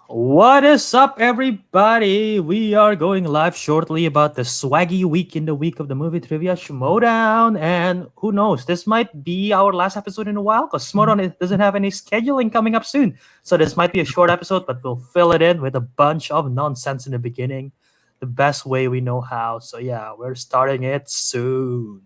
What is up, everybody? We are going live shortly about the swaggy week in the week of the movie trivia Schmoedown. And who knows, this might be our last episode in a while because doesn't have any scheduling coming up soon. So this might be a short episode, but we'll fill it in with a bunch of nonsense in the beginning, the best way we know how. So yeah, we're starting it soon.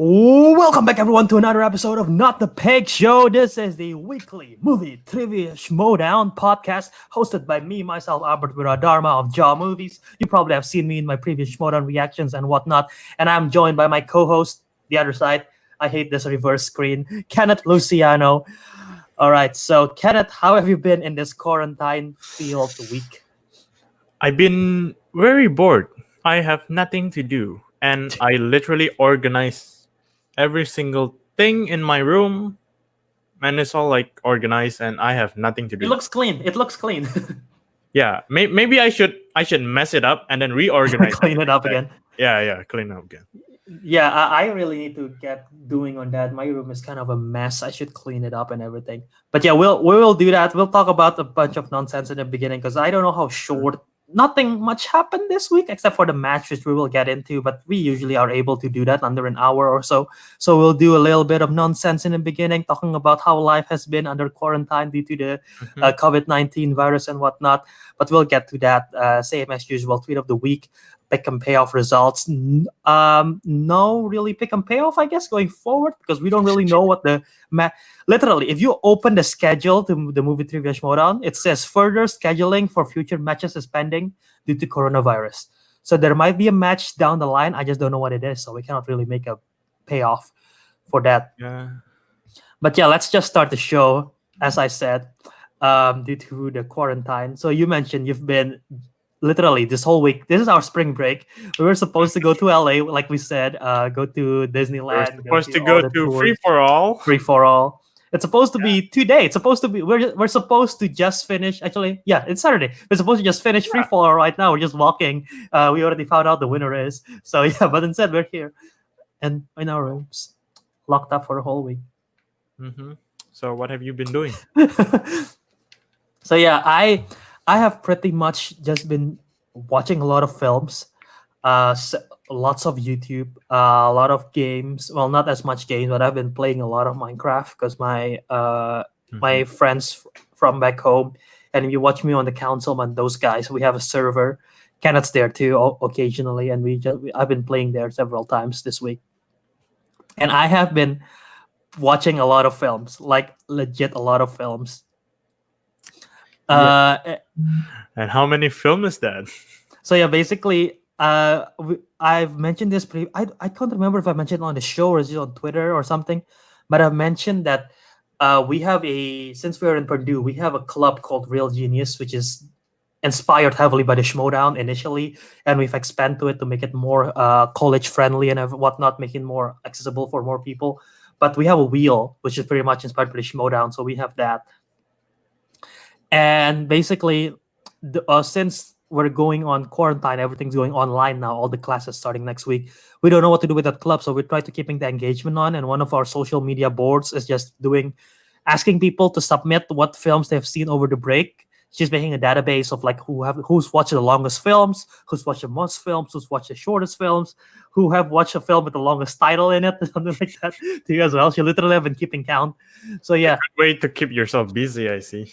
Welcome back, everyone, to another episode of Not the Peg Show. This is the weekly movie trivia Schmoedown podcast hosted by me, myself, Albert Wiradharma of Jaw Movies. You probably have seen me in my previous Schmoedown reactions and whatnot. And I'm joined by my co-host, the other side. I hate this reverse screen, Kenneth Luciano. All right, so Kenneth, how have you been in this quarantine-filled week? I've been very bored. I have nothing to do. And I literally organize every single thing in my room. And it's all like organized and I have nothing to do. It looks clean. Yeah, maybe I should mess it up and then reorganize Clean it up again. Yeah, clean it up again. Yeah, I really need to get doing on that. My room is kind of a mess. I should clean it up and everything. But yeah, we will do that. We'll talk about a bunch of nonsense in the beginning because I don't know how short. Nothing much happened this week except for the match, which we will get into. But we usually are able to do that under an hour or so. So we'll do a little bit of nonsense in the beginning, talking about how life has been under quarantine due to the COVID-19 virus and whatnot. But we'll get to that. Same as usual. Tweet of the week. Pick'em Payoff results. No, really Pick'em Payoff, I guess, going forward because we don't really know what the literally, if you open the schedule to the movie trivia Schmoedown, it says further scheduling for future matches is pending due to coronavirus. So there might be a match down the line. I just don't know what it is, so we cannot really make a payoff for that. Yeah. But yeah, let's just start the show. As I said, due to the quarantine. So you mentioned you've been. Literally, this whole week, this is our spring break. We were supposed to go to LA, like we said, go to Disneyland. We're supposed to go to Free for All. Free for All. It's supposed to be today. It's supposed to be. We're supposed to just finish. Actually, yeah, it's Saturday. We're supposed to just finish Free for All right now. We're just walking. We already found out the winner is. So yeah, but instead we're here, and in our rooms, locked up for a whole week. Mm-hmm. So what have you been doing? So yeah, I have pretty much just been watching a lot of films, lots of YouTube, a lot of games. Well, not as much games, but I've been playing a lot of Minecraft because my friends from back home, and if you watch me on the Councilmen, those guys, we have a server. Kenneth's there too occasionally, and I've been playing there several times this week. And I have been watching a lot of films, like legit a lot of films. And how many films is that? So yeah, basically, I've mentioned this. I can't remember if I mentioned it on the show or is it on Twitter or something, but I've mentioned that we have since we're in Purdue, we have a club called Real Genius, which is inspired heavily by the Schmoedown initially, and we've expanded to it to make it more college friendly and whatnot, making it more accessible for more people. But we have a wheel, which is pretty much inspired by the Schmoedown, so we have that. And basically, since we're going on quarantine, everything's going online now. All the classes starting next week. We don't know what to do with that club, so we try to keeping the engagement on. And one of our social media boards is just asking people to submit what films they've seen over the break. She's making a database of like who's watched the longest films, who's watched the most films, who's watched the shortest films, who have watched a film with the longest title in it, something like that. To you as well. She literally have been keeping count. So yeah, good way to keep yourself busy. I see.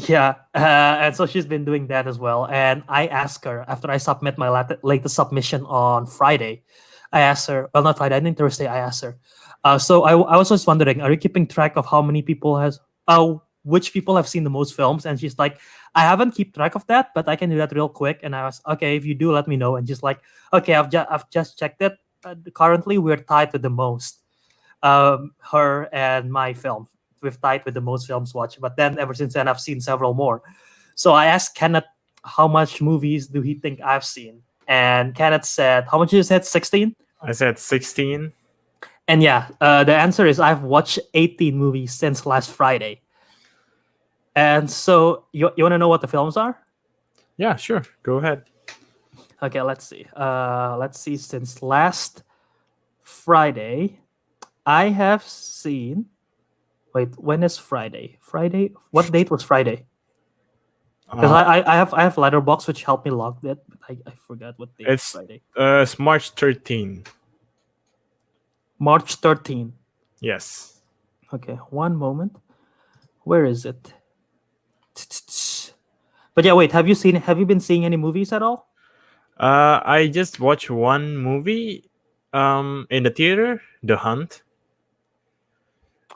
Yeah, and so she's been doing that as well. And I asked her after I submit my latest submission on Friday. I asked her, well, not Friday, I think Thursday. I asked her. So I was just wondering, are you keeping track of how many people which people have seen the most films? And she's like, I haven't kept track of that, but I can do that real quick. And I was okay. If you do, let me know. And just like, okay, I've just checked it. Currently, we're tied with the most. Her and my film we've tied with the most films watched. But then ever since then, I've seen several more. So I asked Kenneth how much movies do he think I've seen, and Kenneth said, "How much you said? 16?" I said 16. And yeah, the answer is I've watched 18 movies since last Friday. And so you want to know what the films are? Yeah, sure. Go ahead. Okay, let's see. Let's see. Since last Friday, I have seen. Wait, when is Friday? Friday. What date was Friday? Because I have Letterbox which helped me log that, but I forgot what date. It's Friday. it's March 13. March 13. Yes. Okay, one moment. Where is it? But yeah, wait. Have you been seeing any movies at all? I just watched one movie in the theater, The Hunt.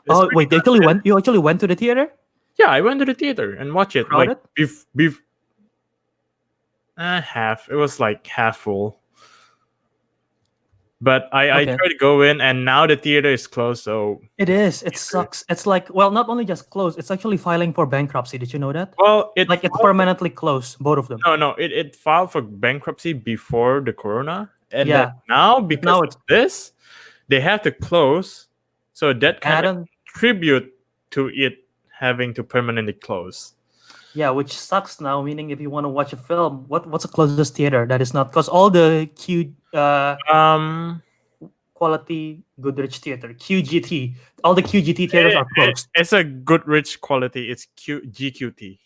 It's Oh pretty wait, good. you actually went to the theater? Yeah, I went to the theater and watched it. Crowded? Like half. It was like half full. But I Okay. tried to go in, and now the theater is closed. So It is. It sucks. It's like, well, not only just closed, it's actually filing for bankruptcy. Did you know that? well, Like it's permanently closed, both of them. no. It filed for bankruptcy before the corona, and then Yeah. now because now of this, they have to close. So that And I kind of don't. contribute to it having to permanently close. Yeah, which sucks now. Meaning, if you want to watch a film, what's the closest theater that is not? Because all the quality Goodrich Theater, QGT, all the QGT theaters are closed. It's a Goodrich quality. It's GQT.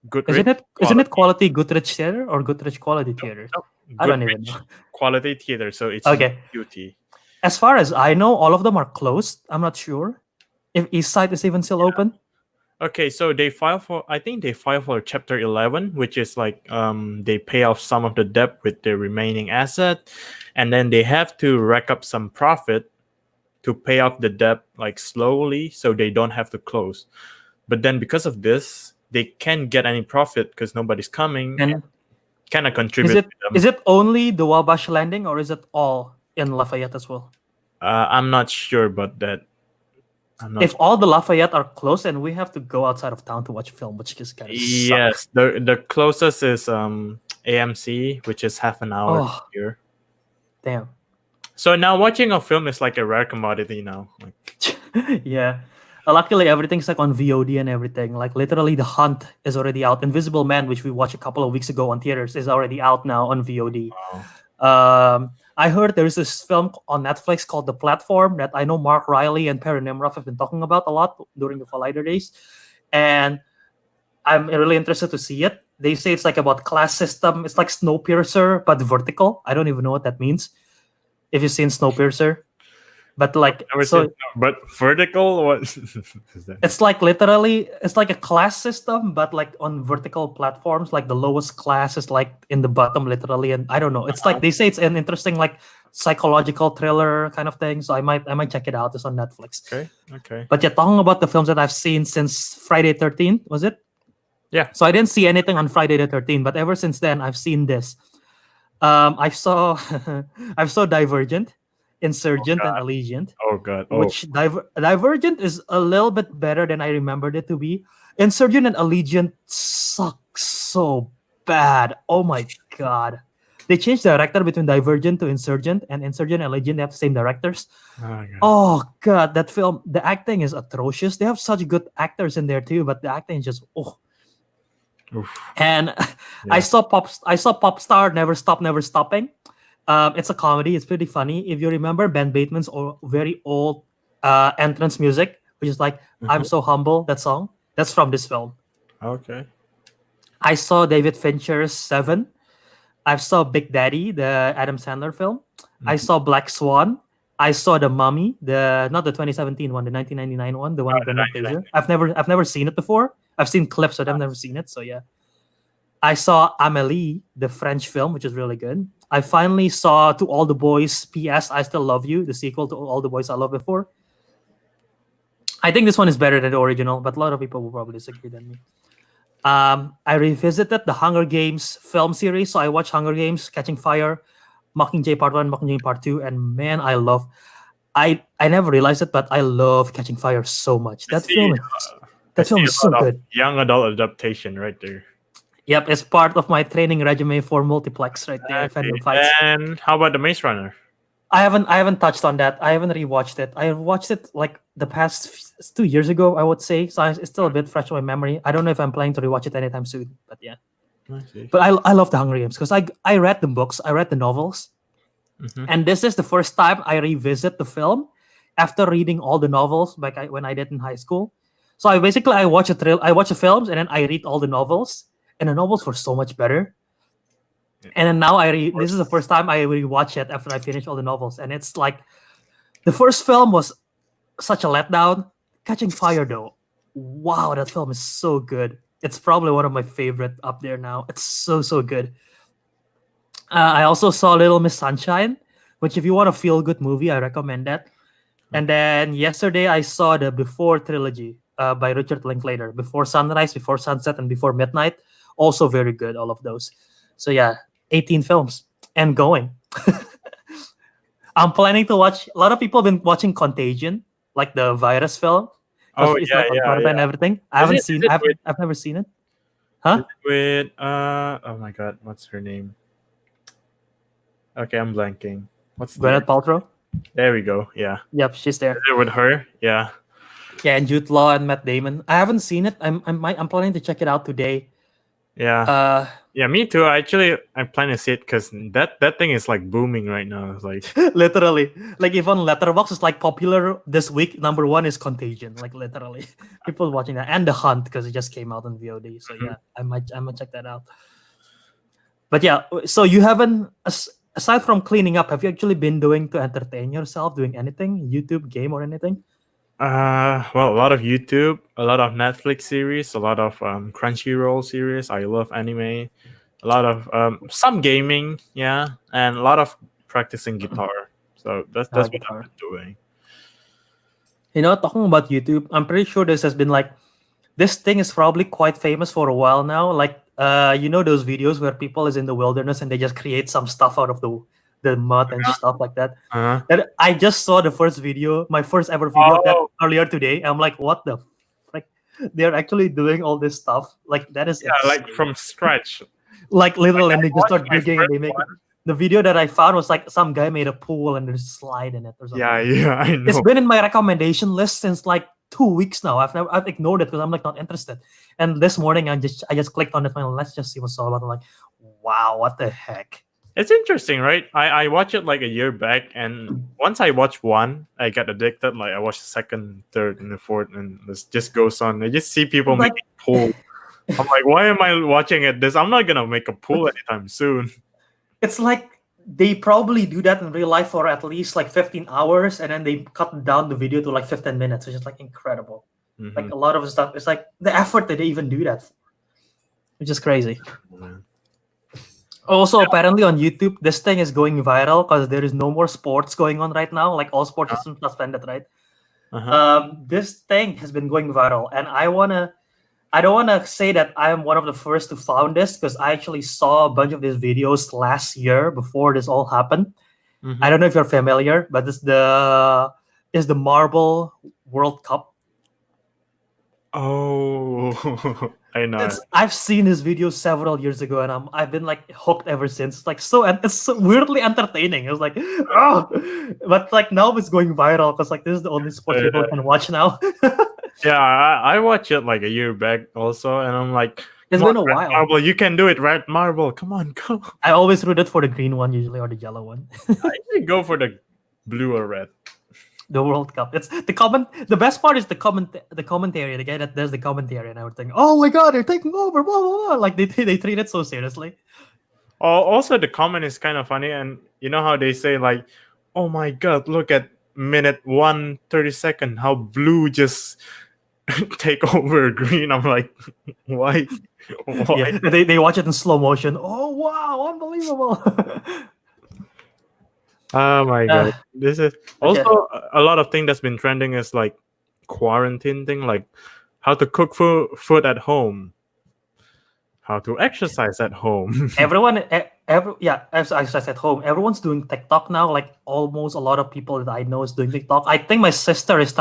Goodrich Isn't it quality Goodrich Theater or Goodrich Quality Theater? I don't even know. Quality theater. So it's Okay. GQT. As far as I know, all of them are closed. I'm not sure if East Side is even still open. Okay, so I think they filed for Chapter 11, which is like they pay off some of the debt with the remaining asset, and then they have to rack up some profit to pay off the debt like slowly, so they don't have to close. But then because of this, they can't get any profit because nobody's coming, and And kind of contribute. is it only the Wabash Landing or is it all in Lafayette as well? I'm not sure about that. If all the Lafayette are closed and we have to go outside of town to watch a film, which just kind of Yes, the closest is AMC, which is half an hour Oh. here. damn. So now watching a film is like a rare commodity now. Like, Yeah. Luckily, everything's like on VOD and everything. Like literally, The Hunt is already out. Invisible Man, which we watched a couple of weeks ago on theaters, is already out now on VOD. wow. I heard there's this film on Netflix called The Platform that I know Mark Riley and Perry Nimrov have been talking about a lot during the Collider days, and I'm really interested to see it. They say it's like about class system. It's like Snowpiercer but vertical. I don't even know what that means. If you've seen Snowpiercer, but like Never so. seen- but vertical, what is that? It's like literally, it's like a class system, but like on vertical platforms. Like the lowest class is like in the bottom, literally. And I don't know. It's like they say it's an interesting like psychological thriller kind of thing. So I might check it out. It's on Netflix. Okay. But yeah, talking about the films that I've seen since Friday 13th, was it? Yeah. So I didn't see anything on Friday the 13th, but ever since then I've seen this. I saw I saw Divergent, Insurgent, and Allegiant. Oh god. Oh, Which Divergent is a little bit better than I remembered it to be. Insurgent and Allegiant suck so bad. Oh my god. They changed the director between Divergent to Insurgent, and Insurgent and Allegiant, they have the same directors. god. Oh god, that film, the acting is atrocious. They have such good actors in there too, but the acting is just Oof. And Yeah. I saw Popstar Never Stop Never Stopping. It's a comedy. It's pretty funny. If you remember Ben Bateman's very old entrance music, which is like "I'm so humble," that song. That's from this film. Okay. I saw David Fincher's Seven. I saw Big Daddy, the Adam Sandler film. I saw Black Swan. I saw The Mummy, not the 2017 one, the 1999 one, the one with Brendan Fraser. I've never seen it before. I've seen clips, but I've never seen it. So yeah. I saw Amélie, the French film, which is really good. I finally saw To All the Boys, P.S. I Still Love You, the sequel to All the Boys I Loved Before. I think this one is better than the original, but a lot of people will probably disagree than me. I revisited the Hunger Games film series. So I watched Hunger Games, Catching Fire, Mockingjay Part 1, Mockingjay Part 2, and man, I love I never realized it, but I love Catching Fire so much. I That see. film is I that see film a is so lot of good. young adult adaptation right there. Yep, it's part of my training regimen for multiplex right there. Okay. Fandom fights. And how about the Maze Runner? I haven't touched on that. I haven't rewatched it. I watched it like the past 2 years ago, I would say. So it's still a bit fresh in my memory. I don't know if I'm planning to rewatch it anytime soon, but yeah. I see. But I love the Hunger Games because I read the books, I read the novels, Mhm. and this is the first time I revisit the film after reading all the novels when I did in high school. So I watch I watch the films and then I read all the novels, and the novels were so much better. Yeah. And then now this is the first time I rewatch it after I finish all the novels, and it's like the first film was such a letdown. Catching Fire though, wow, that film is so good. It's probably one of my favorite up there now. It's so good. I also saw Little Miss Sunshine, which if you want a feel good movie, I recommend that. And then yesterday I saw the Before trilogy by Richard Linklater, Before Sunrise, Before Sunset, and Before Midnight. Also very good, all of those. So yeah, 18 films and going. I'm planning to watch. A lot of people have been watching Contagion, like the virus film. Oh It's yeah, like on yeah, quarantine and yeah. everything. I Is haven't it- seen. is it with- I've never seen it. Is Huh? it with oh my god, what's her name? Okay, I'm blanking. What's the Gwyneth Paltrow. There we go. Yeah. Yep, she's there. Is it with her? Yeah. Yeah, and Jude Law and Matt Damon. I haven't seen it. I'm planning to check it out today. Yeah. Yeah, me too. Actually, I'm planning to see it because that thing is like booming right now. It's like Literally, like even Letterboxd is like popular this week. Number one is Contagion. Like literally, people watching that, and The Hunt because it just came out on VOD. So yeah, I might check that out. But yeah, so you haven't aside from cleaning up, have you actually been doing to entertain yourself? Doing anything? YouTube, game, or anything? well, a lot of YouTube, a lot of Netflix series, a lot of Crunchyroll series. I love anime. A lot of some gaming, yeah, and a lot of practicing guitar. So that's what Guitar. I've been doing. You know, talking about YouTube, I'm pretty sure this has been like this thing is probably quite famous for a while now. Like you know those videos where people is in the wilderness and they just create some stuff out of the mud and stuff like that. Uh-huh. That I just saw the first video, my first ever video of that Oh. earlier today. I'm like, what the frick? They're actually doing all this stuff. Like that is Yeah, like insane. from scratch. like literally, and they just start watched my digging and they first make one. the video that I found was like some guy made a pool and there's a slide in it or something. Yeah, I know. It's been in my recommendation list since like 2 weeks now. I've ignored it because I'm like not interested. And this morning I just clicked on it and let's just see what's all about. I'm like, wow, what the heck? It's interesting, right? I watched it like a year back, and once I watched one, I got addicted. Like I watched the second, third, and the fourth, and this just goes on. I just see people Like- making pool. I'm like, why am I watching it? I'm not gonna make a pool anytime soon. It's like they probably do that in real life for at least like 15 hours and then they cut down the video to like 15 minutes, which is like incredible. Mhm. Like a lot of stuff, it's like the effort that they even do that for, which is crazy. Mhm. Also, apparently on YouTube, this thing is going viral because there is no more sports going on right now. Like all sports systems suspended, right? Uh-huh. This thing has been going viral, and I don't wanna say that I am one of the first to found this because I actually saw a bunch of these videos last year before this all happened. Mhm. I don't know if you're familiar, but it's the Marble World Cup. Oh, I know. I've seen this video several years ago, and I've been like hooked ever since. It's like it's so weirdly entertaining. It's like, oh, but like now it's going viral because like this is the only sport people can watch now. Yeah, I watched it like a year back also, and I'm like, It's "Come been a on, Red while. Marble, you can do it, Red Marble. Come on, go." I always rooted for the green one usually or the yellow one. I usually go for the blue or red. The World Cup. It's the best part is the commentary. The guy that does the commentary and everything. Oh my god, they're taking over. Blah blah blah. Like they treat it so seriously. Also, the comment is kind of funny, and you know how they say like, "Oh my god, look at minute 1:32, how blue just take over green." I'm like, why? Yeah, they watch it in slow motion. Oh wow, unbelievable. Oh my god, this is okay. also a lot of thing that's been trending is like quarantine thing, like how to cook food at home, how to exercise at home. Exercise at home. Everyone's doing TikTok now. Like almost a lot of people that I know is doing TikTok. I think my sister is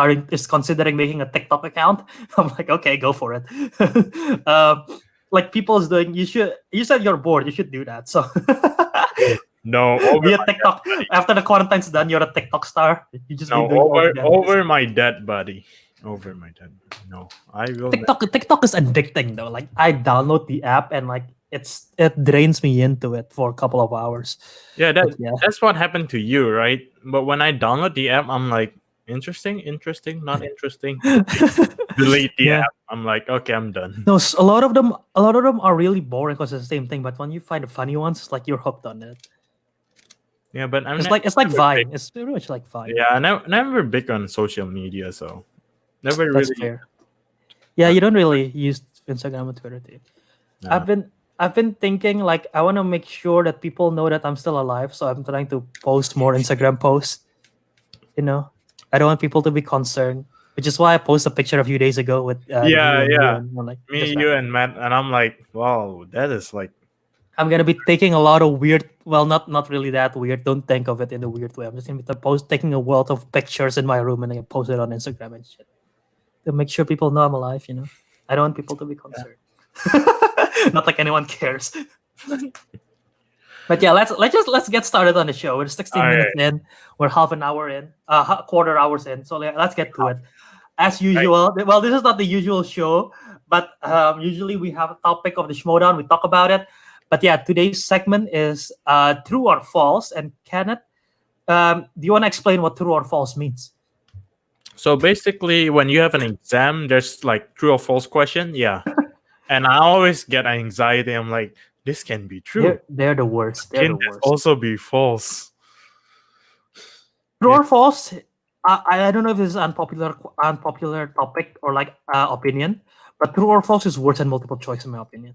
considering making a TikTok account. I'm like, okay, go for it. Like people's doing. You said you're bored. You should do that. So No, be a TikTok after the quarantine's done. You're a TikTok star. You just be doing all the damn over my dead body. Over my dead body. No, I will. TikTok is addicting though. Like I download the app and like it drains me into it for a couple of hours. Yeah, that's what happened to you, right? But when I download the app, I'm like, interesting, not interesting. Delete the app. I'm like, okay, I'm done. No, a lot of them are really boring because it's the same thing. But when you find the funny ones, it's like you're hooked on it. Yeah, but it's like Vine. It's pretty much like Vine. Yeah, I never big on social media, so never That's really. fair. Yeah, you don't really use Instagram and Twitter, too. No. I've been thinking like I want to make sure that people know that I'm still alive, so I'm trying to post more Instagram posts. You know, I don't want people to be concerned, which is why I posted a picture a few days ago with you and Matt, and I'm like, wow, that is like. I'm gonna be taking a lot of weird. Well, not really that weird. Don't think of it in a weird way. I'm just gonna be taking a lot of pictures in my room and I post it on Instagram and shit to make sure people know I'm alive. You know, I don't want people to be concerned. Not like anyone cares. But yeah, let's get started on the show. We're 16 minutes in. We're half an hour in. Quarter hours in. So let's get to it. As usual. Well, this is not the usual show, but usually we have a topic of the Schmoedown. We talk about it. But yeah, today's segment is true or false. And Kenneth, do you want to explain what true or false means? So basically, when you have an exam, there's like true or false question. Yeah. And I always get anxiety. I'm like, this can be true. They're the worst. They're the worst. Also be false. True or false? I don't know if this is unpopular topic or like opinion, but true or false is worse than multiple choice in my opinion.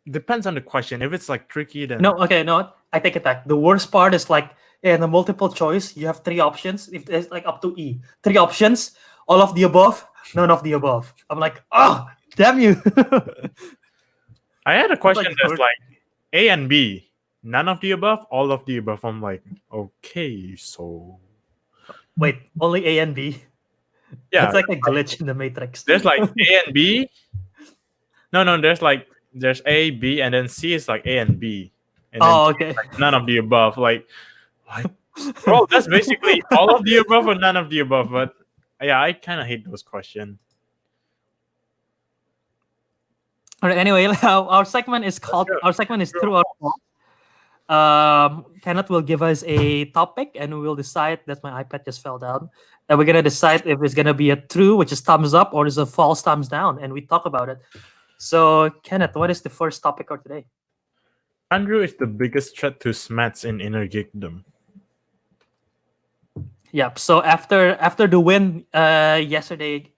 Depends on the question. If it's like tricky, then no. I take it back. The worst part is like in the multiple choice, you have 3 options. If it's like up to E, 3 options, all of the above, none of the above. I'm like, oh, damn you. I had a question that's like A and B, none of the above, all of the above. I'm like, okay, so wait, only A and B? Yeah, it's like a glitch in the Matrix. There's like A and B. No, there's A, B, and then C is like A and B. And then okay. Like none of the above. Like, what? Bro, that's basically all of the above or none of the above. But yeah, I kind of hate those questions. All right. Anyway, our segment is true or false. Kenneth will give us a topic, and we will decide. That's my iPad just fell down. And we're gonna decide if it's gonna be a true, which is thumbs up, or is a false thumbs down, and we talk about it. So, Kenneth, what is the first topic for today? Andrew is the biggest threat to Smats in inner geekdom. Yep. So after the win Thursday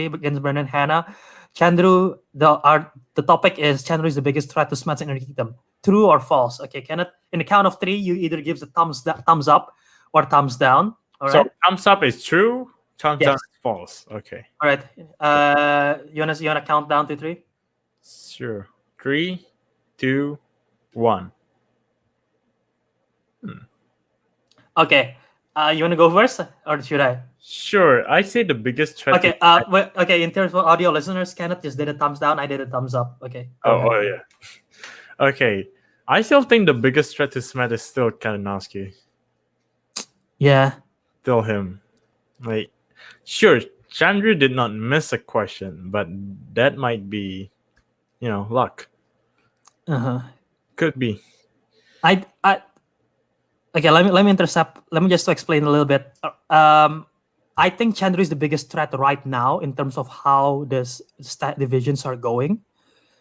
against Brendan Hanna, Chandru, the topic is Chandru is the biggest threat to Smats in inner geekdom. True or false? Okay, Kenneth. In the count of 3, you either give the thumbs up or thumbs down. All right. So thumbs up is true. Thumbs down is false. Okay. All right. You wanna count down to 3? Sure. 3, 2, 1. Okay. You wanna go first, or should I? Sure. I say the biggest threat. Okay. Okay. In terms of audio listeners, Kenneth just did a thumbs down. I did a thumbs up. Okay. Oh yeah. Okay. I still think the biggest threat to Smet is still Kalinowski. Yeah. Still him. Like, sure, Chandru did not miss a question, but that might be, luck. Could be. Okay, let me intercept. Let me just explain a little bit. I think Chandru is the biggest threat right now in terms of how the divisions are going,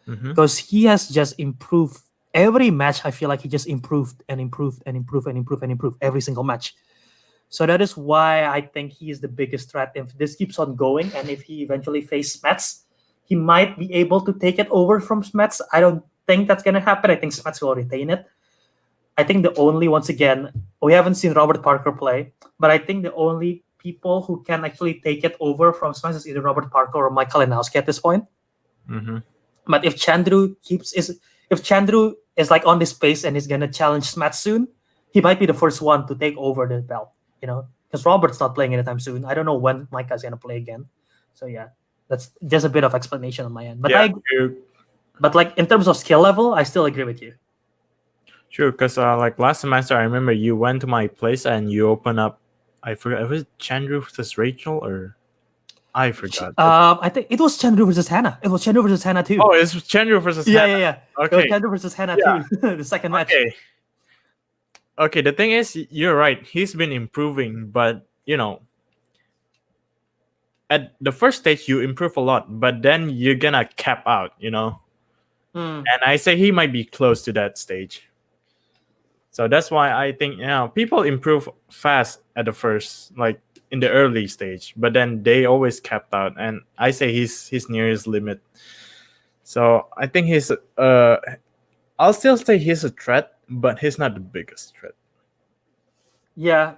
because he has just improved every match. I feel like he just improved and improved and improved and improved and improved every single match. So that is why I think he is the biggest threat. If this keeps on going, and if he eventually faces Smets, he might be able to take it over from Smets. I don't think that's going to happen. I think Smets will retain it. I think once again, we haven't seen Robert Parker play, but I think the only people who can actually take it over from Smets is either Robert Parker or Mike Kalinowski at this point. But if Chandru is like on this pace and is gonna challenge Smash soon, he might be the first one to take over the belt. Because Robert's not playing anytime soon. I don't know when Micah's gonna play again. So yeah, that's just a bit of explanation on my end. But Yeah, but like in terms of skill level, I still agree with you. true. Because like last semester, I remember you went to my place and you opened up. I forgot. Was it Chandru versus Rachel or I forgot. I think it was Chandru versus Hanna. It was Chandru versus Hanna too. Oh, it's Chandru versus yeah, Hanna. yeah. It was Okay. Chandru versus Hanna Yeah. too. The second match. Okay. The thing is, you're right. He's been improving, but at the first stage you improve a lot, but then you're gonna cap out. Mm. And I say he might be close to that stage. So that's why I think people improve fast at the first, like in the early stage, but then they always capped out. And I say he's near his limit. So I think I'll still say he's a threat, but he's not the biggest threat. Yeah.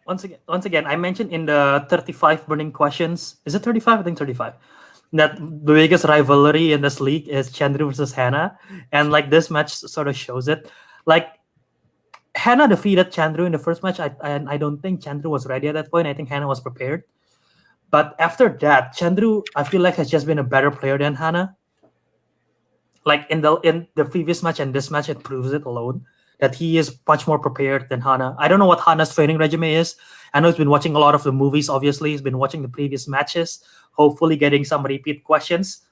Once again, I mentioned in the 35 burning questions. Is it 35? I think 35. That the biggest rivalry in this league is Chandru versus Hanna, and like this match sort of shows it. Like Hanna defeated Chandru in the first match. I don't think Chandru was ready at that point. I think Hanna was prepared. But after that, Chandru, I feel like has just been a better player than Hanna. Like in the previous match and this match, it proves it alone that he is much more prepared than Hanna. I don't know what Hanna's training regimen is. I know he's been watching a lot of the movies. Obviously, he's been watching the previous matches, hopefully getting some repeat questions.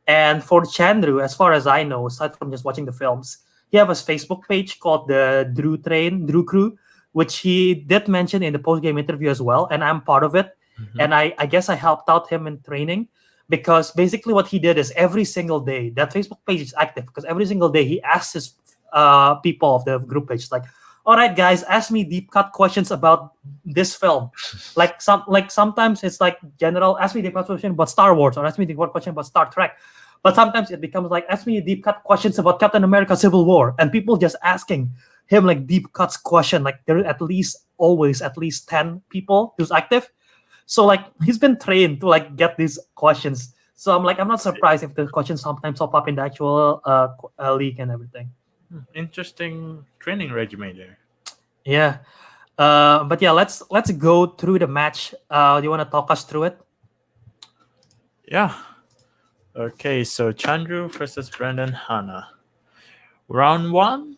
And for Chandru, as far as I know, aside from just watching the films, he have a Facebook page called the Drew Crew, which he did mention in the post-game interview as well, and I'm part of it. Mhm. And I guess I helped out him in training, because basically what he did is every single day, that Facebook page is active, because every single day he asks his people of the group page, like, all right guys, ask me deep cut questions about this film. Sometimes it's like general, ask me deep cut question about Star Wars, or ask me deep cut question about Star Trek. But sometimes it becomes like, ask me deep cut questions about Captain America Civil War, and people just asking him like deep cuts question. Like there are always at least 10 people who's active. So like he's been trained to like get these questions. So I'm not surprised if the questions sometimes pop up in the actual league and everything. Interesting training regimen there. Yeah. But yeah, let's go through the match. Do you want to talk us through it? Yeah. Okay, so Chandru versus Brendan Hanna. Round 1,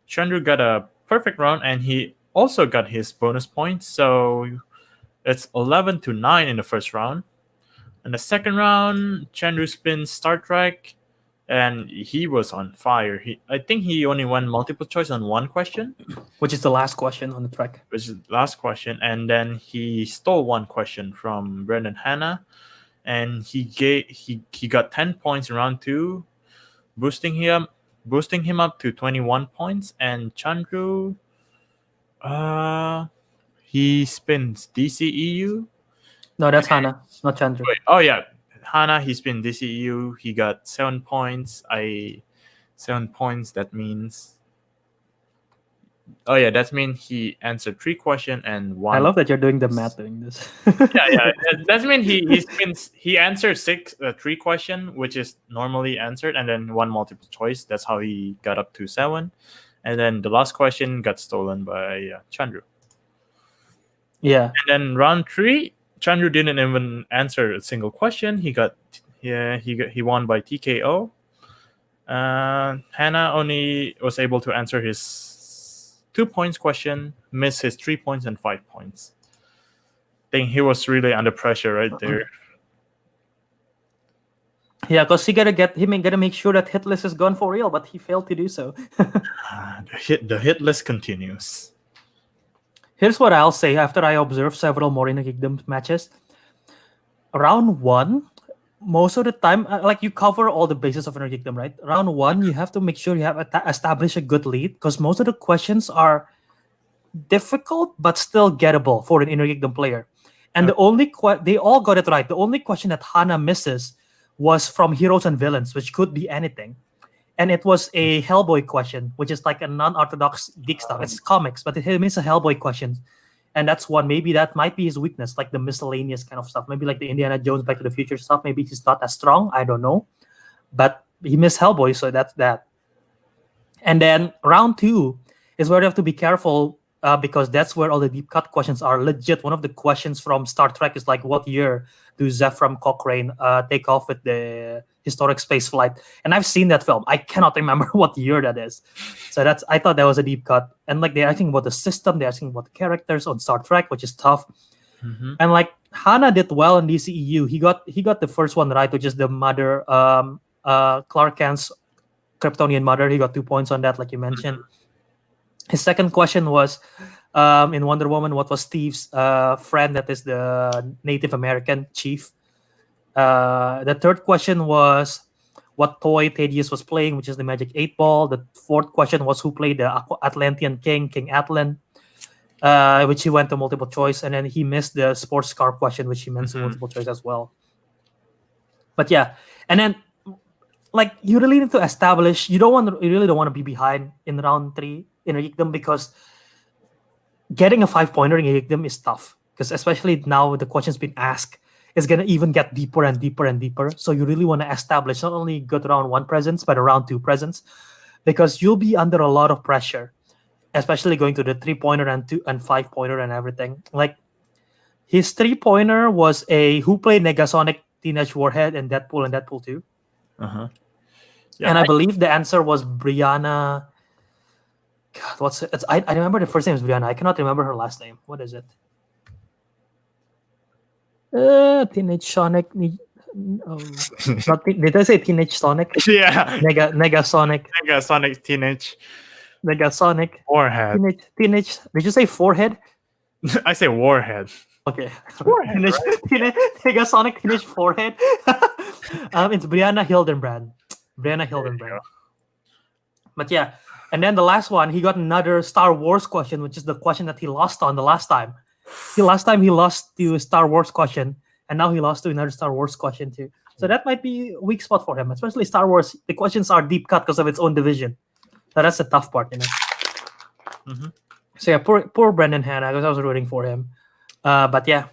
Chandru got a perfect round and he also got his bonus points. So it's 11-9 in the first round. In the second round, Chandru spins Star Trek and he was on fire. I think he only won multiple choice on one question, which is the last question on the track. Which is the last question, and then he stole one question from Brendan Hanna, and he got 10 points in round 2, boosting him up to 21 points. And Chandru, he spins DCEU. No, that's Hanna, not Chandru. Wait, oh yeah, Hanna, he spin DCEU. He got 7 points. 7 points. That means. Oh yeah, that means he answered 3 questions and 1. I love that you're doing the math doing this. yeah. That means he answered 3 questions, which is normally answered, and then 1 multiple choice. That's how he got up to 7. And then the last question got stolen by Chandru. Yeah. And then round 3, Chandru didn't even answer a single question. He won by TKO. Hanna only was able to answer his 2 points question, missed his 3 points and 5 points. I think he was really under pressure right there. Yeah, because he gotta make sure that hit list is gone for real, but he failed to do so. The hit list continues. Here's what I'll say after I observed several more Inner Kingdom matches. Round 1, most of the time, like you cover all the bases of Inner Kingdom, right? Round 1, you have to make sure you have established a good lead, because most of the questions are difficult but still gettable for an Inner Kingdom player. And they all got it right. The only question that Hanna misses was from Heroes and Villains, which could be anything. And it was a Hellboy question, which is like a non-orthodox geek stuff. It's comics, but he missed a Hellboy question. And that's one. Maybe that might be his weakness, like the miscellaneous kind of stuff. Maybe like the Indiana Jones Back to the Future stuff. Maybe he's not as strong. I don't know. but he missed Hellboy, so that's that. And then round 2 is where you have to be careful because that's where all the deep cut questions are legit. One of the questions from Star Trek is like, what year do Zephram Cochrane take off with the historic space flight? And I've seen that film. I cannot remember what year that is. So I thought that was a deep cut. And like they're asking about the system, they're asking about the characters on Star Trek, which is tough. Mm-hmm. And like Hanna did well in DCEU. He got the first one right, which is the mother, Clark Kent's Kryptonian mother. He got 2 points on that, like you mentioned. His second question was in Wonder Woman, what was Steve's friend that is the Native American chief? The third question was what toy Thaddeus was playing, which is the Magic 8 Ball. The fourth question was who played the Atlantean king, King Atlan, which he went to multiple choice. And then he missed the sports car question, which he meant to multiple choice as well. But yeah, and then like you really need to establish. You really don't want to be behind in round 3 in Geekdom because getting a 5-pointer in Geekdom is tough. Because especially now the questions being asked is gonna even get deeper and deeper and deeper. So you really want to establish not only good round 1 presence but a round 2 presence, because you'll be under a lot of pressure, especially going to the 3-pointer and 2 and 5-pointer and everything. Like his 3-pointer was a who played Negasonic Teenage Warhead and Deadpool 2. Uh-huh. Yeah, and I believe the answer was Brianna. God, I remember the first name is Brianna. I cannot remember her last name. What is it? Teenage Sonic. Did I say Teenage Sonic? Yeah. Negasonic. Negasonic Teenage. Negasonic. Warhead. Teenage. Did you say forehead? I say Warhead. Okay. Warhead, Negasonic Teenage Forehead. It's Brianna Hildenbrand. But yeah. And then the last one, he got another Star Wars question, which is the question that he lost on the last time. He lost to a Star Wars question, and now he lost to another Star Wars question too. So that might be a weak spot for him, especially Star Wars. The questions are deep cut because of its own division. So that's the tough part, Mm-hmm. So yeah, poor Brendan Hanna, because I was rooting for him. But yeah,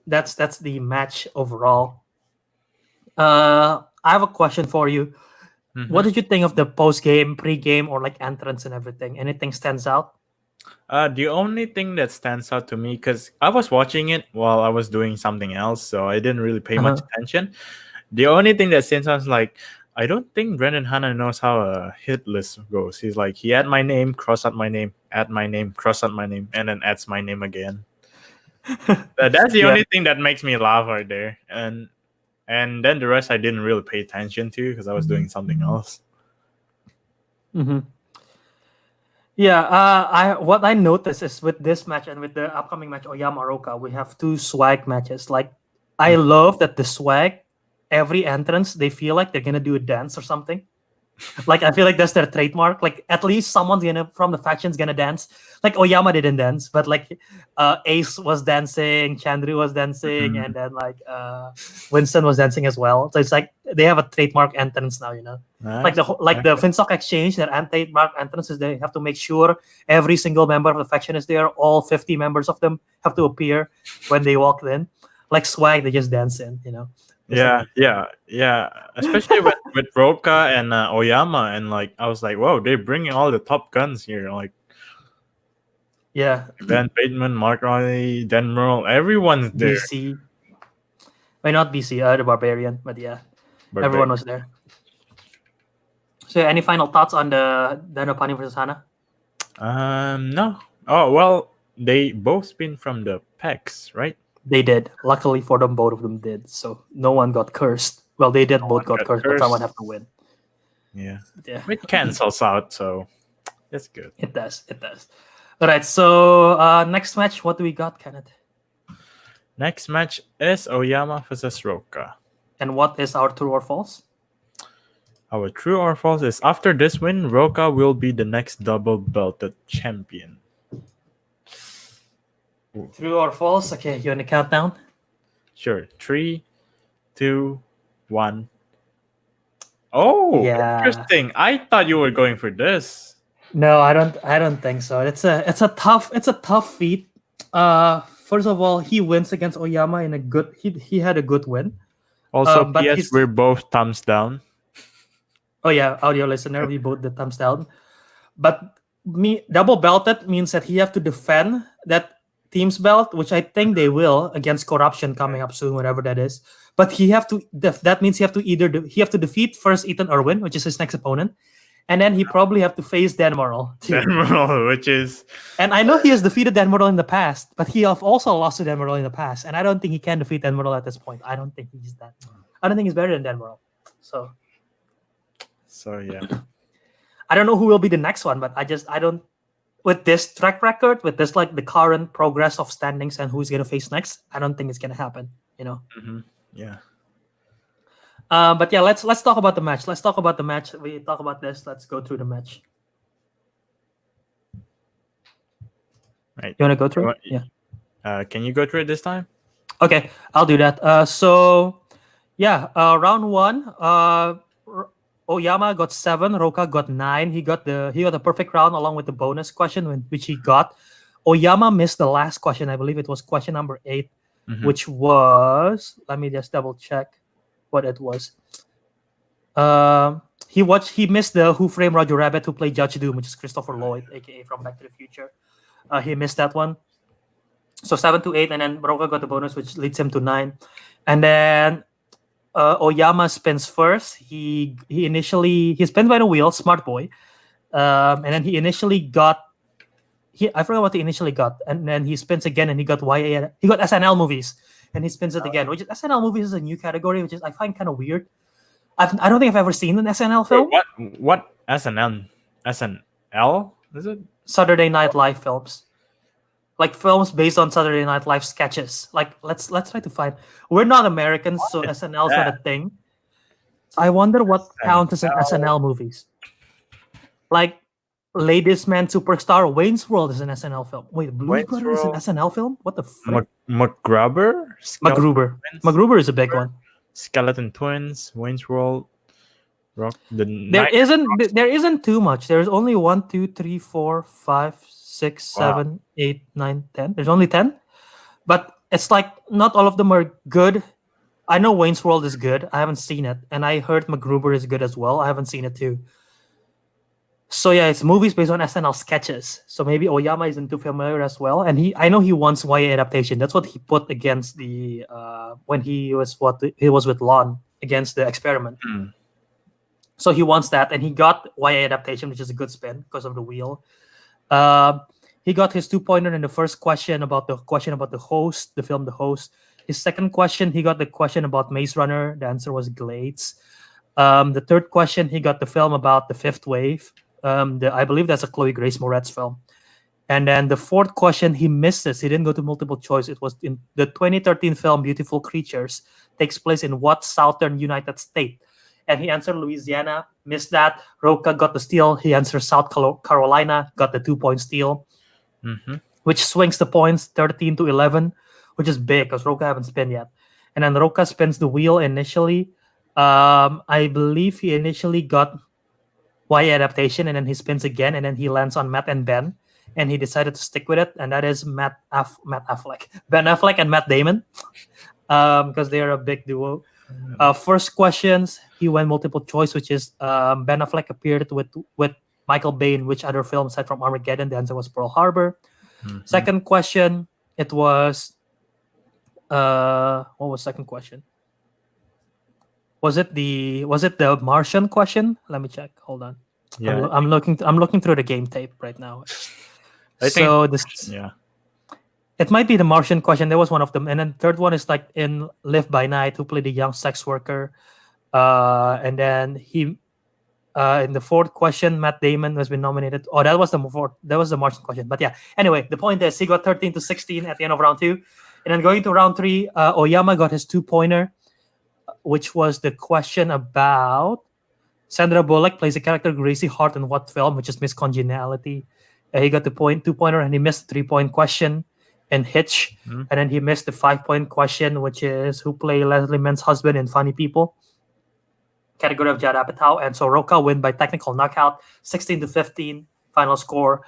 that's the match overall. I have a question for you. Mm-hmm. What did you think of the post-game, pre-game, or like entrance and everything? Anything stands out? The only thing that stands out to me, because I was watching it while I was doing something else, so I didn't really pay much attention. The only thing that stands out is like, I don't think Brendan Hanna knows how a hit list goes. He's like, he add my name, cross out my name, add my name, cross out my name, and then adds my name again. That's the only thing that makes me laugh right there. And then the rest I didn't really pay attention to because I was doing something else. Mm-hmm. Yeah, what I noticed is with this match and with the upcoming match Oyama Rocha, we have 2 swag matches. Like, I love that the swag, every entrance, they feel like they're gonna do a dance or something. Like, I feel like that's their trademark. Like, at least someone's from the faction's gonna dance. Like, Oyama didn't dance, but like Ace was dancing, Chandru was dancing, and then like Winston was dancing as well. So it's like they have a trademark entrance now, Nice. Like the Finstock Exchange, their trademark entrances, they have to make sure every single member of the faction is there. All 50 members of them have to appear when they walk in. Like swag, they just dance in, Yeah. Especially with Rocha and Oyama, and like I was like, whoa, they're bringing all the top guns here. Like, yeah, Dan Bateman, Mark Riley, Dan Merle, everyone's there. BC, why not BC? The Barbarian, but yeah, everyone was there. So, any final thoughts on the Dhandapani versus Hanna? No. Oh well, they both been from the PEX, right? They did. Luckily for them, both of them did. So no one got cursed. Well, they did. Both got cursed, but someone have to win. Yeah. Yeah. It cancels out, so that's good. It does. All right. So next match, what do we got, Kenneth? Next match is Oyama versus Rocha. And what is our true or false? Our true or false is after this win, Rocha will be the next double belted champion. True or false? Okay, you want to count down? Sure. 3, 2, 1. Oh, yeah. Interesting. I thought you were going for this. No, I don't think so. It's a tough feat. First of all, he wins against Oyama in a good. He had a good win. Also, But PS, he's we're both thumbs down. oh yeah, audio listener, we both did thumbs down. But me double belted means that he have to defend that team's belt, which I think they will against corruption coming up soon, whatever that is. But he have to that means he have to he have to defeat first Ethan Irwin, which is his next opponent, and then he probably have to face Dan Murrell too. Admiral, which is And I know he has defeated Dan Murrell in the past, but he have also lost to Dan Murrell in the past, and I don't think he can defeat Dan Murrell at this point. I don't think he's that. I don't think he's better than Dan Murrell. so yeah. I don't know who will be the next one, but I don't. With this track record, with this like the current progress of standings and who's gonna face next, I don't think it's gonna happen. Yeah. But yeah, let's talk about the match. Let's talk about the match. We talk about this. Let's go through the match. Right. You wanna go through it? Yeah. Can you go through it this time? Okay, I'll do that. Round one. Oyama got 7, Rocha got 9. He got a perfect round along with the bonus question which he got. Oyama missed the last question. I believe it was question number 8, which was, let me just double check what it was. He missed the Who Framed Roger Rabbit, who played Judge Doom, which is Christopher Lloyd, aka from Back to the Future. He missed that one. So 7 to 8, and then Rocha got the bonus, which leads him to 9. And then Oyama spins first. He spins by the wheel, smart boy. And then he initially got I forgot what he initially got, and then he spins again, and he got SNL movies, and he spins it again. Which is, SNL movies is a new category, which is I find kind of weird. I don't think I've ever seen an SNL film. Wait, what SNL is it? Saturday Night Live films. Like films based on Saturday Night Live sketches. Like let's try to find. We're not Americans, so SNL is not a thing. I wonder what counts as an SNL movies. Like Ladies Man Superstar, Wayne's World is an SNL film. Wait, Blues Brothers is an SNL film? What the frick? MacGruber? MacGruber is a big one. Skeleton Twins, Wayne's World. There isn't too much. There's only 1, 2, 3, 4, 5, 6, 7, 8, 9, 10. There's only 10. But it's like not all of them are good. I know Wayne's World is good. I haven't seen it. And I heard MacGruber is good as well. I haven't seen it too. So yeah, it's movies based on SNL sketches. So maybe Oyama isn't too familiar as well. And I know he wants YA adaptation. That's what he put against the when he was with Lon against the experiment. So he wants that, and he got YA adaptation, which is a good spin because of the wheel. He got his 2-pointer in the first question about the host, the film The Host. His second question, he got the question about Maze Runner. The answer was Glades. The third question, he got the film about the Fifth Wave. I believe that's a Chloe Grace Moretz film. And then the fourth question, he missed this. He didn't go to multiple choice. It was in the 2013 film Beautiful Creatures. Takes place in what southern United State? And he answered Louisiana, missed that. Rocha got the steal. He answered South Carolina, got the 2-point steal, which swings the points 13 to 11, which is big because Rocha haven't spun yet. And then Rocha spins the wheel initially. I believe he initially got YA adaptation, and then he spins again, and then he lands on Matt and Ben, and he decided to stick with it, and that is Ben Affleck and Matt Damon, because they are a big duo. First questions, he went multiple choice, which is Ben Affleck appeared with Michael Bay in which other film aside from Armageddon? The answer was Pearl Harbor. Second question, it was what was second question? Was it the Martian question? Let me check. Hold on. Yeah, I'm looking through the game tape right now. It might be the Martian question. There was one of them, and then third one is like in Live by Night, who played a young sex worker, and then he in the fourth question, Matt Damon has been nominated. Oh, that was the Martian question. But yeah, anyway, the point is he got 13 to 16 at the end of round 2, and then going to round 3, Oyama got his 2-pointer, which was the question about Sandra Bullock plays a character Gracie Hart in what film, which is Miss Congeniality. He got the 2-pointer, and he missed the 3-point question in Hitch. And then he missed the 5-point question, which is who played Leslie Mann's husband in Funny People. Category of Judd Apatow. And so Rocha win by technical knockout, 16 to 15, final score.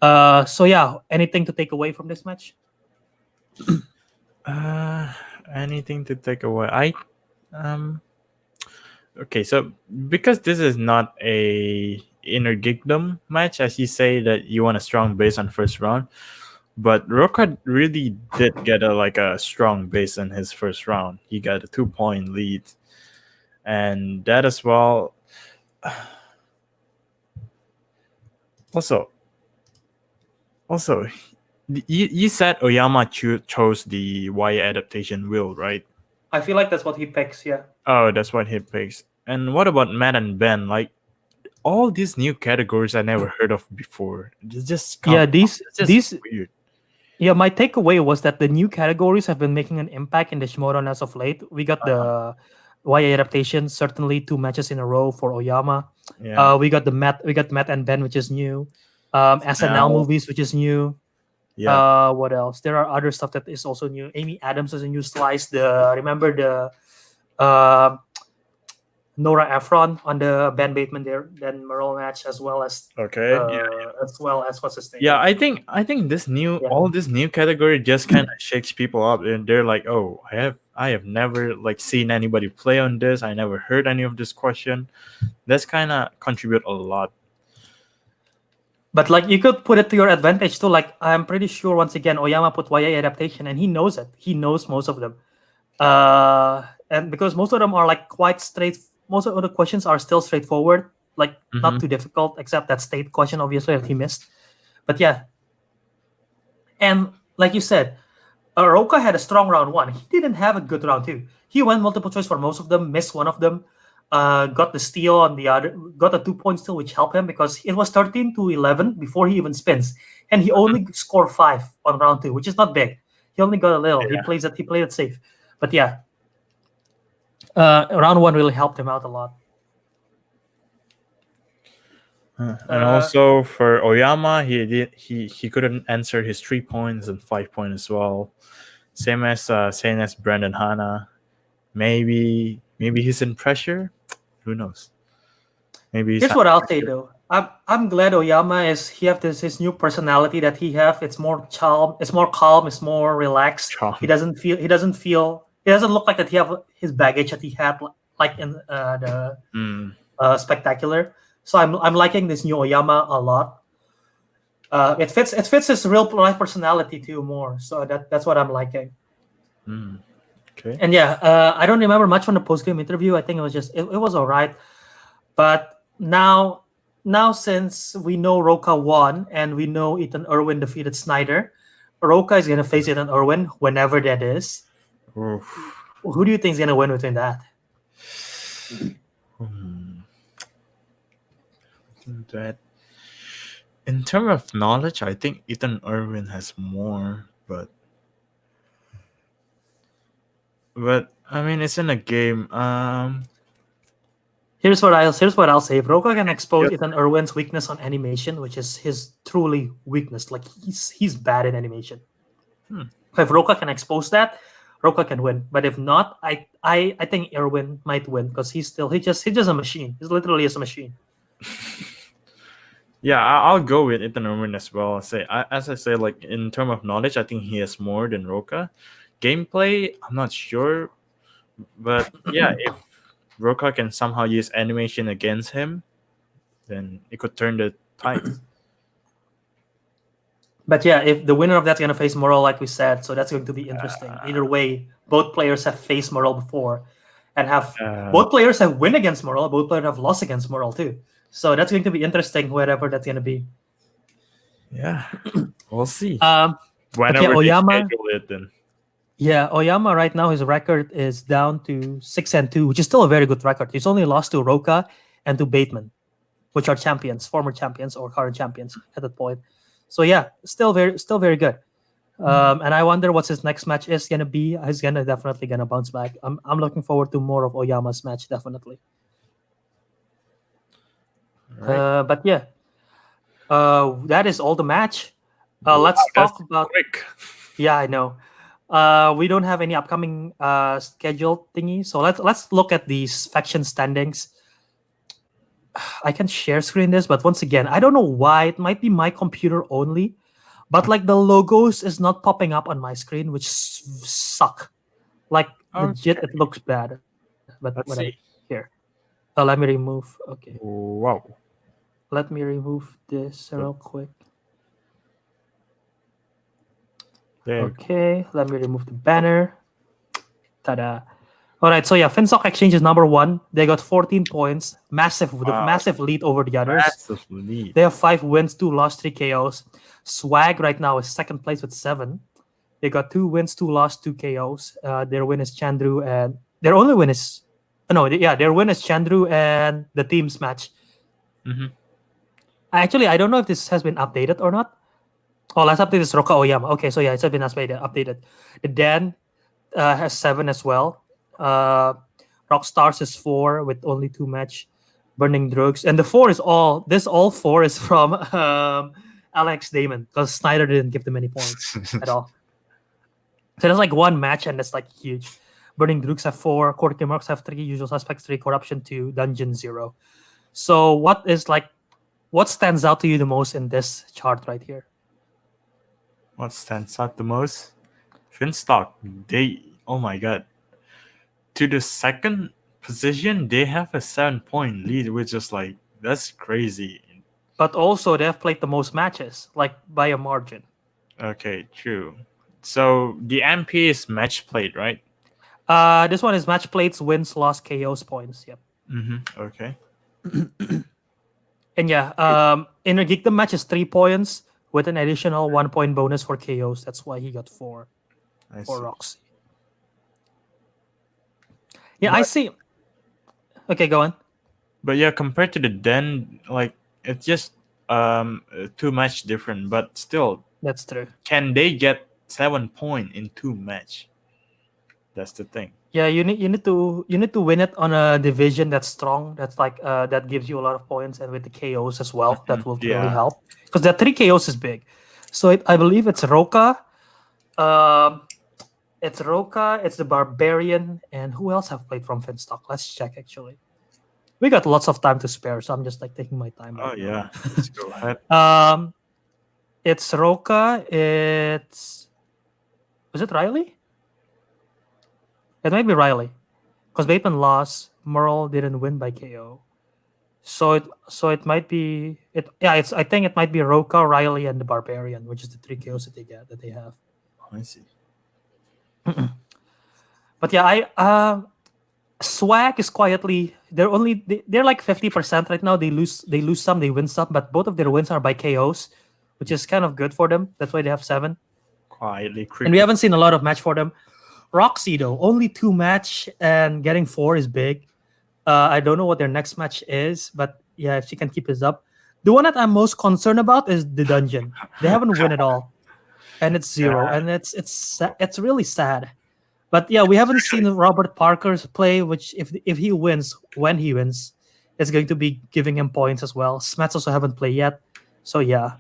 So yeah, anything to take away from this match? Anything to take away? Um. Okay, so because this is not a inner geekdom match, as you say that you want a strong base on first round, but Rocha really did get a strong base in his first round. He got a 2 point lead, and that as well. Also, also, you said Oyama chose the Y adaptation wheel, right? I feel like that's what he picks. Yeah. Oh, that's what he picks. And what about Matt and Ben? Like all these new categories I never heard of before. It's just Yeah. it's just weird. Yeah, my takeaway was that the new categories have been making an impact in the Schmoedown as of late. We got the YA adaptation, certainly 2 matches in a row for Oyama. Yeah. We got Matt and Ben, which is new. SNL Now, movies, which is new. yeah. What else? There are other stuff that is also new. Amy Adams is a new slice. Remember the uh, Nora Ephron on the Ben Bateman there, then Merle match, as well as Okay. what's his name? Yeah, I think this new Yeah. all this new category just kind of shakes people up, and they're like, "Oh, I have never like seen anybody play on this. I never heard any of this question." That's kind of contribute a lot. But like you could put it to your advantage too. Like I'm pretty sure once again Oyama put YA adaptation and he knows it. He knows most of them. And because most of them are like quite straight, most of the questions are still straightforward, like not Mhm. too difficult, except that state question obviously that he missed. But yeah, and like you said, Rocha had a strong round one. He didn't have a good round two. He went multiple choice for most of them, missed one of them, got the steal on the other, got a 2 point steal, which helped him because it was 13-11 before he even spins, and he only scored 5 on round two, which is not big. He only got a little. Yeah. He played it safe, but yeah, round one really helped him out a lot. And also for Oyama, he couldn't answer his 3 points and 5 point as well. Same as Brandon Hanna. Maybe he's in pressure. Who knows? Maybe he's Here's what I'll say though. I'm glad Oyama he have his new personality that he have. It's more calm. It's more calm. It's more relaxed. Charm. He doesn't look like that. He have his baggage that he had like in the spectacular. So I'm liking this new Oyama a lot. It fits his real life personality too more. So that's what I'm liking. Okay. And yeah, I don't remember much from the post game interview. I think it was just it was all right. But now since we know Rocha won and we know Ethan Irwin defeated Snyder, Rocha is gonna face Ethan Irwin whenever that is. Oof. Who do you think is gonna win between that? That in terms of knowledge, I think Ethan Irwin has more, but I mean it's in a game. Here's what I'll say. If Rocha can expose Yep. Ethan Irwin's weakness on animation, which is his truly weakness, like he's bad in animation. If Rocha can expose that, Rocha can win. But if not, I think Irwin might win because he's just a machine. He's literally just a machine. Yeah, I'll go with Ethan Irwin as well. As I say, like in terms of knowledge, I think he has more than Rocha. Gameplay, I'm not sure, but yeah, if Rocha can somehow use animation against him, then it could turn the tide. But yeah, if the winner of that's gonna face Morel, like we said, so that's going to be interesting. Either way, both players have faced Morel before, and both players have win against Morel. Both players have lost against Morel too. So that's going to be interesting, whatever that's gonna be. Yeah, we'll see. okay, Whenever they Oyama. schedule it, then Yeah, Oyama right now his record is down to 6-2, which is still a very good record. He's only lost to Rocha and to Bateman, which are champions, former champions or current champions at that point. So yeah, still very good. And I wonder what his next match is gonna be. He's definitely gonna bounce back. I'm looking forward to more of Oyama's match, definitely. right. But yeah, that is all the match. Let's That's talk about. quick. Yeah, I know. We don't have any upcoming scheduled thingy, so let's look at these faction standings. I can share screen this, but once again, I don't know why. It might be my computer only, but like the logos is not popping up on my screen, which suck. Like legit, it looks bad. but Let's whatever. see. Here, let me remove. Okay, Wow. let me remove this So real quick. there. Okay, let me remove the banner. Ta-da! All right, so yeah, Finstock Exchange is number one. They got 14 points, the Wow. massive lead over the others. Massive lead. They have 5 wins, 2 lost, 3 KOs. Swag right now is second place with 7. They got 2 wins, 2 lost, 2 KOs. Their win is Chandru, and their only win is their win is Chandru and the team's match. Mm-hmm. Actually, I don't know if this has been updated or not. Oh, let's update this Rocha Oyama. Okay, so yeah, it's been updated. The Dan has 7 as well. Rockstars is 4 with only 2 match. Burning Drugs, and the 4 is all 4 is from Alex Damon, because Snyder didn't give them any points at all. So there's like 1 match, and that's like huge. Burning Drugs have 4, Quirky Marks have 3, Usual Suspects 3, Corruption 2, Dungeon 0. So what stands out to you the most in this chart right here? What stands out the most? Finstock. Oh my god. To the second position, they have a 7-point lead, which is like, that's crazy. But also they have played the most matches, like by a margin. Okay, true. So the MP is match played, right? This one is match plates, wins, loss, KOs, points. Yep. Mm-hmm. Okay. And yeah, Inner Geekdom match is 3 points with an additional 1 point bonus for KOs. That's why he got 4 for Roxy. Yeah, I see. Okay, go on. But yeah, compared to the Den, like, it's just too much different. But still, That's true. can they get 7 point in 2 match? That's the thing. Yeah, you need to win it on a division that's strong. That's like that gives you a lot of points, and with the KOs as well, that will really help. Because the 3 KOs is big. So I believe it's Rocha. It's Rocha. It's the Barbarian, and who else have played from Finstock? Let's check. Actually, we got lots of time to spare, so I'm just like taking my time. Oh yeah, let's go ahead. It's Rocha. Was it Riley? It might be Riley, because Bateman lost. Merle didn't win by KO, so it might be it. Yeah, I think it might be Rocha, Riley, and the Barbarian, which is the 3 KOs that they have. I see. But yeah, Swag is quietly they're like 50% right now. They lose some, they win some, but both of their wins are by KOs, which is kind of good for them. That's why they have 7. Quietly creeping. And we haven't seen a lot of match for them. Roxy though, only 2 match, and getting 4 is big. I don't know what their next match is, but yeah, if she can keep this up. The one that I'm most concerned about is the Dungeon. They haven't win at all, and it's 0, and it's really sad. But yeah, we haven't seen Robert Parker's play, which if he wins, when he wins, it's going to be giving him points as well. Smets also haven't played yet, so yeah.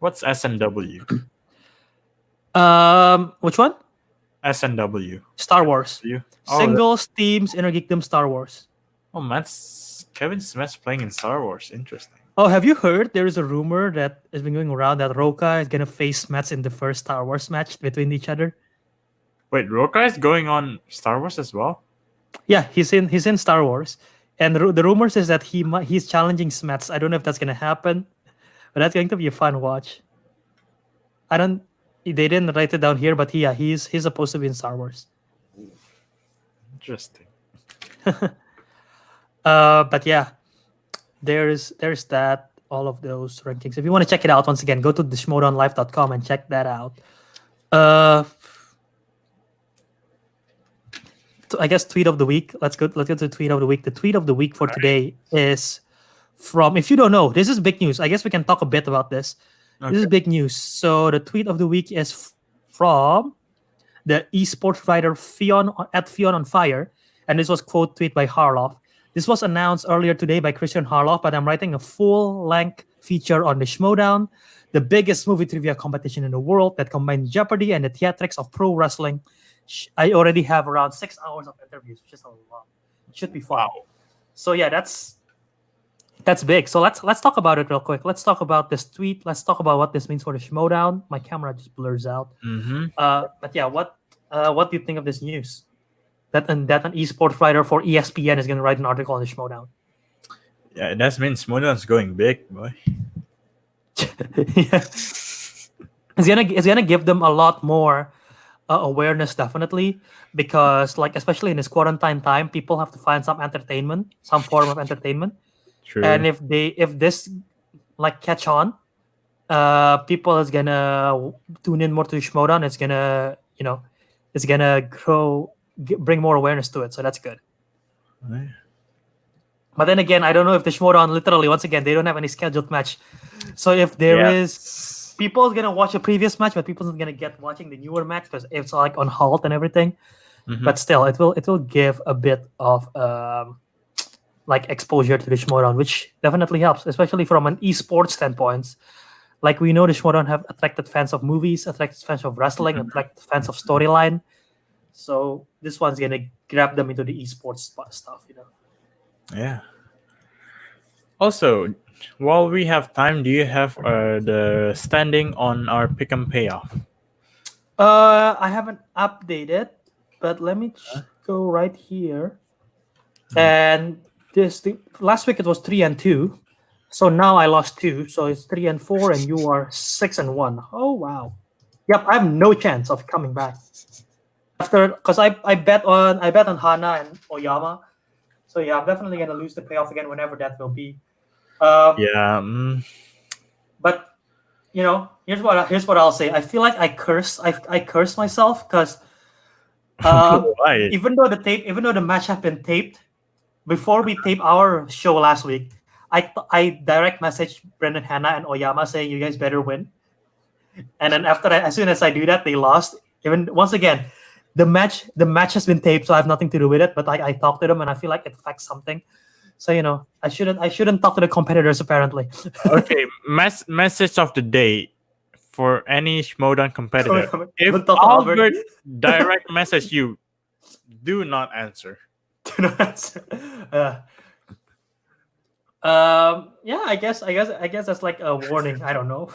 What's SNW? Which one? SNW. Star Wars. Singles, teams, Inner Geekdom, Star Wars. Oh, Kevin Smith's playing in Star Wars. Interesting. Oh, have you heard? There is a rumor that has been going around that Rocha is gonna face Smets in the first Star Wars match between each other. Wait, Rocha is going on Star Wars as well? Yeah, he's in Star Wars, and the rumors is that he's challenging Smets. I don't know if that's gonna happen, but that's going to be a fun watch. They didn't write it down here, but he's supposed to be in Star Wars. Interesting. But yeah, there's that, all of those rankings. If you want to check it out, once again, go to the schmoedownlive.com and check that out. I guess tweet of the week. Let's go to the tweet of the week. The tweet of the week for today is from, if you don't know, this is big news. I guess we can talk a bit about this. Okay. This is big news. So the tweet of the week is from the esports writer Fion at Fion on Fire, and this was quote tweet by Harloff. This was announced earlier today by Christian Harloff, but I'm writing a full-length feature on the Schmoedown, the biggest movie trivia competition in the world that combines Jeopardy and the theatrics of pro wrestling. I already have around 6 hours of interviews, which is a lot. It should be fun. Wow. So yeah, that's big. So let's talk about it real quick. Let's talk about this tweet. Let's talk about what this means for the Schmoedown. My camera just blurs out. Mm-hmm. But yeah, what do you think of this news? that an esports writer for ESPN is gonna write an article on the Schmoedown. Yeah, that means Schmoedown's going big, boy. Yeah. It's gonna give them a lot more awareness, definitely, because like especially in this quarantine time, people have to find some entertainment, some form of entertainment. True. And if this like catch on, people is gonna tune in more to Schmoedown. It's gonna it's gonna bring more awareness to it. So that's good. Right. But then again, I don't know if the Schmoedown literally once again they don't have any scheduled match. So if there is, people is gonna watch a previous match, but people is gonna get watching the newer match because it's like on halt and everything. Mhm. But still, it will give a bit of like exposure to the Schmoedown, which definitely helps, especially from an esports standpoint. Like we know the Schmoedown have attracted fans of movies, attracted fans of wrestling, attracted fans of storyline. So this one's gonna grab them into the esports stuff, Yeah. Also, while we have time, do you have the standing on our Pick'em Payoff? I haven't updated, but let me go right here. And last week it was 3-2, so now I lost 2, so it's 3-4, and you are 6-1. Oh wow! Yep, I have no chance of coming back because I bet on Hanna and Oyama. So yeah, I'm definitely gonna lose the payoff again whenever that will be. Yeah. But here's what I'll say. I feel like I cursed myself because Why? even though the match have been taped before we tape our show last week, I direct message Brendan, Hanna, and Oyama saying you guys better win. And then as soon as I do that, they lost. Even once again, the match has been taped, so I have nothing to do with it. But I talked to them, and I feel like it affects something. So I shouldn't talk to the competitors apparently. Okay, message of the day for any Schmoedown competitor. If Don't talk to Albert direct message you, do not answer. Do not answer. Yeah, I guess that's like a warning. I don't know.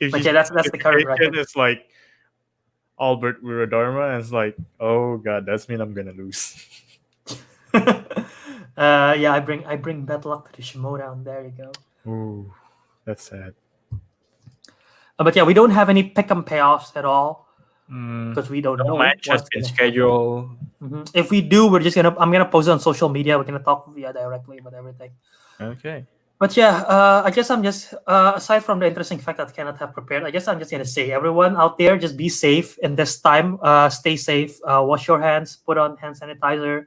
But yeah, that's the current record. It's like Albert Wiradharma, and it's like, oh god, that's mean I'm gonna lose. Yeah, I bring bad luck to the Schmoedown. There you go. Ooh, that's sad. But yeah, we don't have any Pick'em Payoffs at all because we don't know. Match has been scheduled. If we do, I'm gonna post it on social media. We're gonna talk directly about everything. Okay. But yeah, I guess I'm just aside from the interesting fact that Kenneth have prepared, I guess I'm just gonna say everyone out there, just be safe in this time. Stay safe. Wash your hands. Put on hand sanitizer.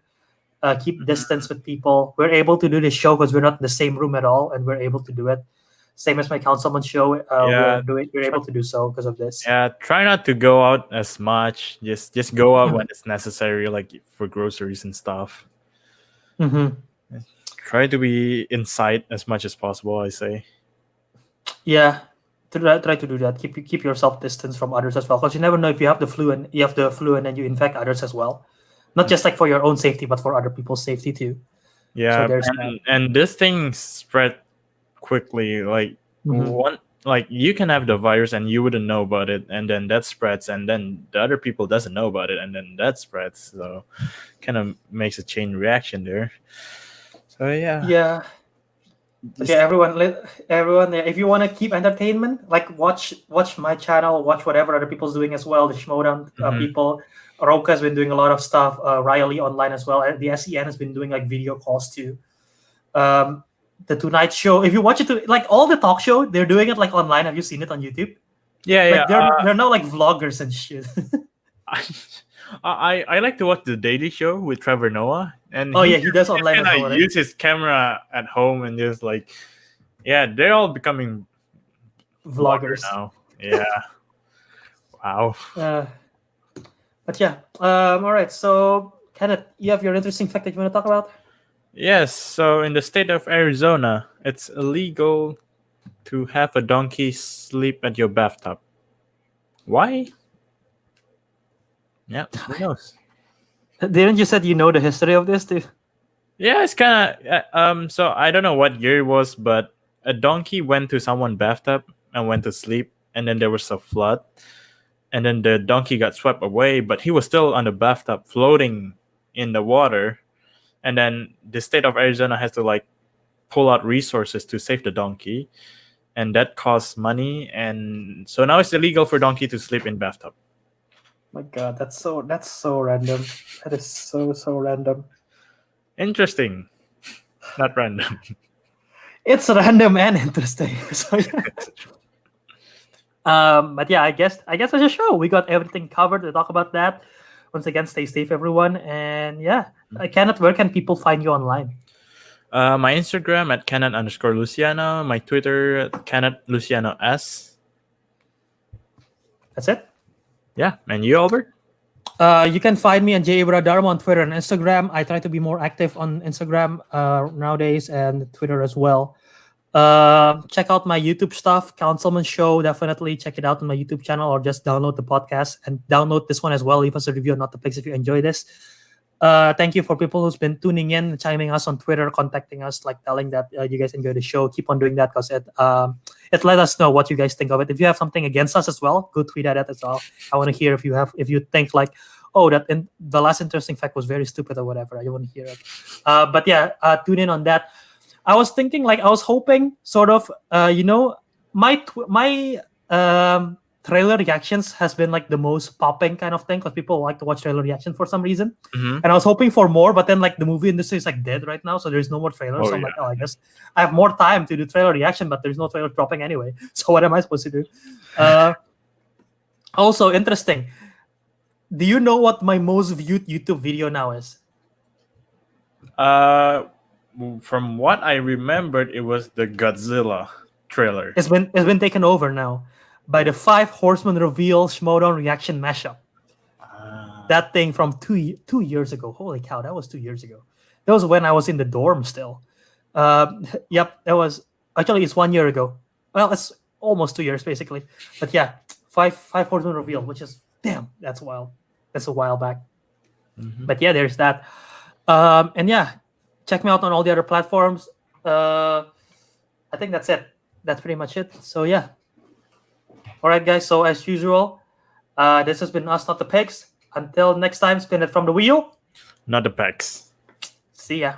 Keep distance with people. We're able to do this show because we're not in the same room at all, and we're able to do it. Same as my Councilmen show. We're able to do so because of this. Yeah, try not to go out as much. Just go out when it's necessary, like for groceries and stuff. Try to be inside as much as possible, I say. Yeah, try to do that. Keep yourself distance from others as well, because you never know if you have the flu and then you infect others as well. Not just like for your own safety, but for other people's safety too. Yeah, So and this thing spread quickly. Like you can have the virus and you wouldn't know about it, and then that spreads, and then the other people doesn't know about it, and then that spreads. So, kind of makes a chain reaction there. So yeah. Yeah. Okay, everyone. If you want to keep entertainment, like watch my channel, watch whatever other people's doing as well. The Schmoedown people. Rocha has been doing a lot of stuff. Riley online as well. The SEN has been doing like video calls too. The Tonight Show. If you watch it, like all the talk show, they're doing it like online. Have you seen it on YouTube? Yeah, They're now like vloggers and shit. I like to watch the Daily Show with Trevor Noah, and he does online as well. Use his camera at home and just like, they're all becoming vloggers now. Yeah, wow. But yeah, all right. So, Kenneth, you have your interesting fact that you want to talk about? Yes. So, in the state of Arizona, it's illegal to have a donkey sleep at your bathtub. Why? Yeah, who knows? Didn't you said you know the history of this too? Yeah, it's kind of so I don't know what year it was, but a donkey went to someone's bathtub and went to sleep, and then there was a flood, and then the donkey got swept away, but he was still on the bathtub floating in the water. And then the state of Arizona has to like pull out resources to save the donkey, and that costs money. And so now it's illegal for donkey to sleep in bathtub. My God, that's so random. That is so random. Interesting, not random. It's random and interesting. So, yeah. But yeah, I guess as a show, we got everything covered to talk about that. Once again, stay safe, everyone, and yeah, Kenneth, where can people find you online? My Instagram at Kenneth_Luciano. My Twitter at Kenneth Luciano S. That's it. Yeah, and you, Albert? You can find me on Wiradharma on Twitter and Instagram. I try to be more active on Instagram nowadays and Twitter as well. Check out my YouTube stuff, Councilmen Show. Definitely check it out on my YouTube channel, or just download the podcast and download this one as well. Leave us a review on Not the Pigs if you enjoy this. Thank you for people who's been tuning in, chiming us on Twitter, contacting us, like telling that you guys enjoy the show. Keep on doing that, because it let us know what you guys think of it. If you have something against us as well, go tweet at it as well. I want to hear if you think like, oh, the last interesting fact was very stupid or whatever. I want to hear it. But yeah, tune in on that. I was thinking, like, I was hoping sort of, my trailer reactions has been like the most popping kind of thing, because people like to watch trailer reactions for some reason. Mm-hmm. And I was hoping for more, but then like the movie industry is like dead right now, so there's no more trailers. So I'm like, I guess I have more time to do trailer reaction, but there's no trailer dropping anyway. So what am I supposed to do? Also interesting. Do you know what my most viewed YouTube video now is? From what I remembered, it was the Godzilla trailer. It's been taken over now by the 5 Horsemen reveal Schmoedown reaction mashup. That thing from two years ago. Holy cow, that was 2 years ago. That was when I was in the dorm still. Yep, that was actually, it's 1 year ago. Well, it's almost 2 years basically. But yeah, 5 Horsemen reveal, which is that's wild. That's a while back. Mm-hmm. But yeah, there's that. And yeah, check me out on all the other platforms. I think that's it. That's pretty much it. So yeah. All right, guys. So as usual, this has been us, Not the Pigs. Until next time, spin it from the wheel. Not the pecs. See ya.